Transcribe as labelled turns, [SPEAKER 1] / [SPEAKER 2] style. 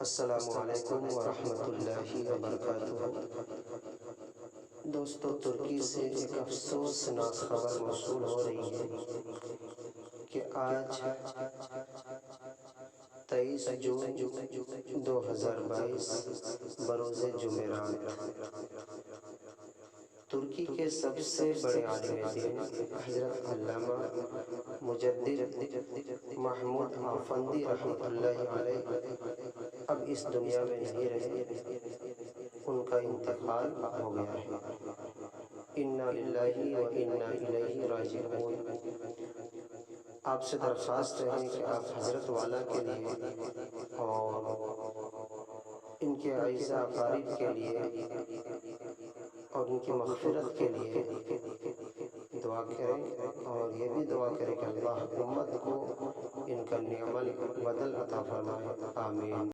[SPEAKER 1] السلام علیکم ورحمۃ اللہ وبرکاتہ۔ دوستو، ترکی سے ایک افسوسناک خبر موصول ہو رہی ہے کہ آج 23 جون 2022 بروز جمعرات ترکی کے سب سے بڑے عالم دین حضرت علامہ مجدد محمود آفندی رحمۃ اللہ علیہ اب اس دنیا میں نہیں رہے، ان کا انتقال ہو گیا ہے۔ انا للہ و انا الیہ راجعون۔ آپ سے درخواست ہے کہ آپ حضرت والا کے لیے اور ان کے اعزاء اقارب کے لیے اور ان کی مغفرت کے لیے دعا کریں، اور یہ بھی دعا کریں کہ اللہ امت کو ان کا نعمل بدل عطا فرمائے، آمین۔